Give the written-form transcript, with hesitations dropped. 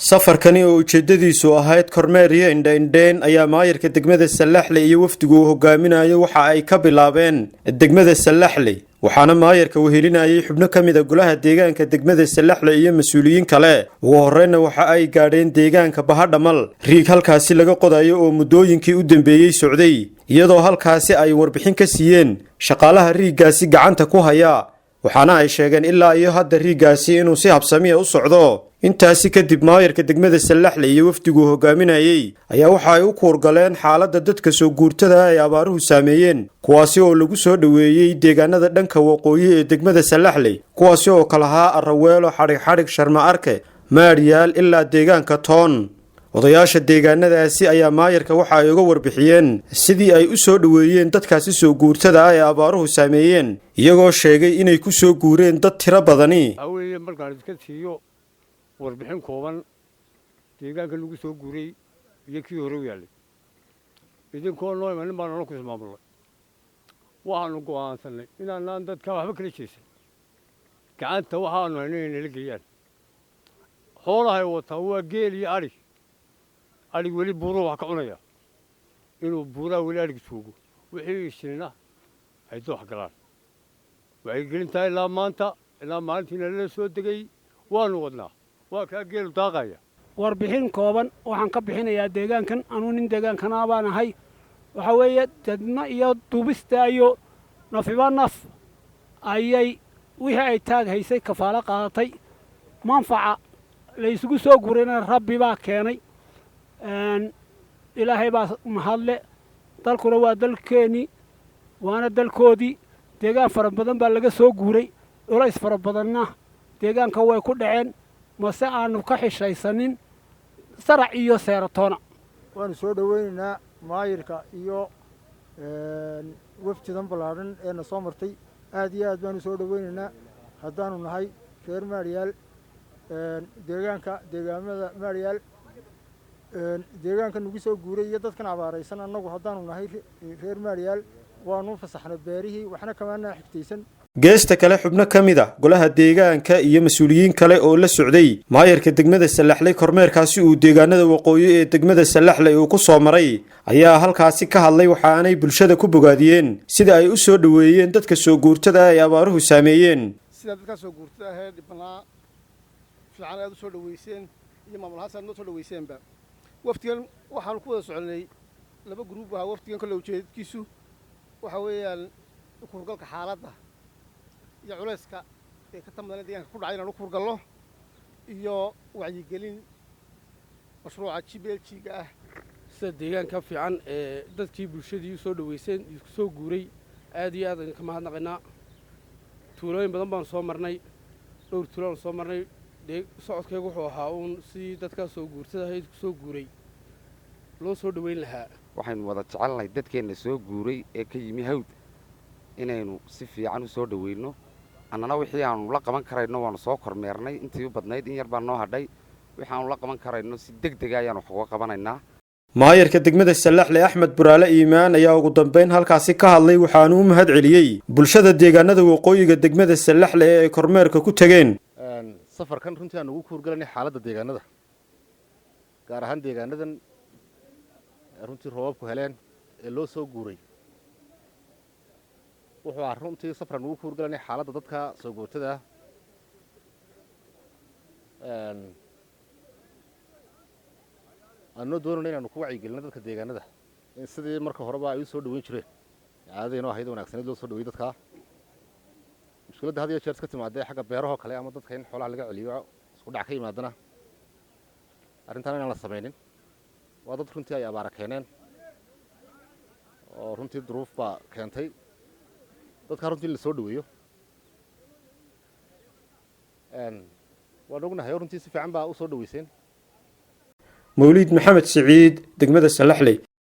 safarkani oo ujeedadiisu ahayd kormeer iyo indha-indheyn ayaa maayirka degmada Salaxle iyo wafdigu uu hogaaminayo waxa ay ka bilaabeen degmada Salaxle waxaana maayirka wehelinayay xubno kamid ah golaha deegaanka degmada Salaxle iyo mas'uuliyiin kale ugu horreynna waxa ay gaadheen deegaanka Bahadhamal riig halkaasi laga qodayo oo muddooyinkii u dambeeyay socday iyadoo halkaasi ay warbixin ka siiyeen shaqaalaha riigaasi gacanta ku haya waxaana ay sheegeen ilaa iyo hadda riigaasi inuu si habsami ah u socdo intaasi kadib maayirka degmada Salaxle iyo wafdigu hogaaminayay ayaa waxa ay u kuurgaleen xaaladda dadka soo guurtada ay abaaruhu saameeyeen kuwaasi oo lagu soo dhaweeyay deegaanada dhanka waqooyi ee degmada Salaxle kuwaasi oo kala ahaa Araweelo xarig Sharma Arke Maariyal ilaa deegaanka Toon odayaasha deegaanadaasi ayaa maayirka waxa ay uga warbixiyeen sidii ay u soo dhaweeyeen dadkaasi soo guurtada ay abaaruhu saameeyeen iyagoo sheegay inay ku soo guureen dad tiro badani warbixin kooban deegaanka lagu soo guuray iyo kii hore u yaalay idinkoo noo imanin baan nolol ku ismaamulay waxaanu go'aansanay inaanaan dadka waxba kala jeesan gacanta waxaanu haynay inay la geeyaan xoolahay wataa waa geel iyo adhig weli buuruhu wax ka cunaya inuu buuraha weli adhig joogo wixii isnina ay doox galaan waxay gelintahay ilaa maanta ilaa maalintiina la soo degay waanu wadnaa waa kaa geelu daaqaya warbixin kooban waxaan ka bixinayaa deegaankan anuu nin deegaankana baan ahay waxa weeye dadna iyo duubista iyo nafiba naf ayay wixii ay taag haysay kafaalo qaadatay manfaca la isugu soo guurayna rabbi baa keenay ilaahay baa mahadle dalkuna waa dalkeennii waana dalkoodii deegaan fara badan baa laga soo guuray culays fara badanna deegaanka way ku dhaceen mase aanu ka xishaysanin sarac iyo seeratoona waanu soo dhaweynaynaa maayirka iyo wafdidan ballaadhan ee na soo martay aad iyo aad baanu soo dhaweynaynaa haddaanu nahay reer Maariyal deegaamada Maariyal deegaanka nagu soo guuray iyo dadkan abaaraysan annagu haddaanu nahay reer Maariyal waanu fasaxnay beerihii waxna kamaana xigtaysan geesta kale xubno kamid ah golaha deegaanka iyo mas'uuliyiin kale oo la socday maayirka degmada Salaxle kormeerkaasi uu deegaanada waqooyi ee degmada Salaxle uu ku soo maray ayaa halkaasi ka hadlay waxaanay bulshada ku bogaadiyeen sida ay u soo dhaweeyeen dadka soo guurtada ay abaaruhu saameeyeen sida dadka soo guurtada ah dibnaa fiican aad u soo dhaweyseen iyo maamul hasan noo soo dhaweyseenba waftigan waxaan ku wada soconay laba group ah waftigan kala ujeedkiisu waxa weeyaan ku hurgalka xaaladda iyo culayska ee ka tamada deegaanka ku dhacay inaan u kurgalno iyo wacyigelin mashruuca GBLG-ga ah sida deegaanka fiican ee dadkii bulshadii soo dhaweyseen isku soo guuray aad iyo aad ka mahadnaqaynaa tuulooyin badan baan soo marnay dhowr tuulo soo marnay socodkaygu wuxuu ahaa uun si dadka soo guurtada ahayd ku soo guuray loo soo dhaweyn lahaa waxaynu wada jecelnahay dadkeena soo guuray ee ka yimi hawd inaynu si fiican u soo dhaweyno annana wixii aanu la qaban karayno waanu soo kormeernay intii u badnayd in yar baan noo hadhay wixii aanu la qaban karayno si degdeg ah ayaan wax uga qabanaynaa maayirka degmada Salaxle Axmed Buraale Iimaan ayaa ugu dambeyn halkaasi ka hadlay waxaanu u mahad celiyay bulshada deegaanada waqooyiga degmada Salaxle ee kormeerka ku tageen safarkan runtii aan ugu kuurgalanay xaaladda deegaanada gaar ahaan deegaanadan runtii roobabku heleen ee loo soo guuray wuxuu runtii safran ugu kuurgalanay xaaladda dadka soo guurtada aanoo doonayna inaanu ku wacyigelino dadka deegaanada in sidii marka horeba ay u soo dhaweyn jireen caadadeenoo ahayd wanaagsaneed loo soo dhaweeyey dadka mushkiladda had iyo jeer iska timaadee xagga beerahoo kale ama dadka in xoolaha laga celiyo isku dhac ka yimaadana arrintaan inaan la samaynin waa dad runtii ay abaara keeneen oo runtii duruuf baa keentay dadka runtii la soo dhaweeyo waan ognahay runtii si fiican baa u soo dhaweyseen Mawlid Maxamed Saciid degmada Salaxle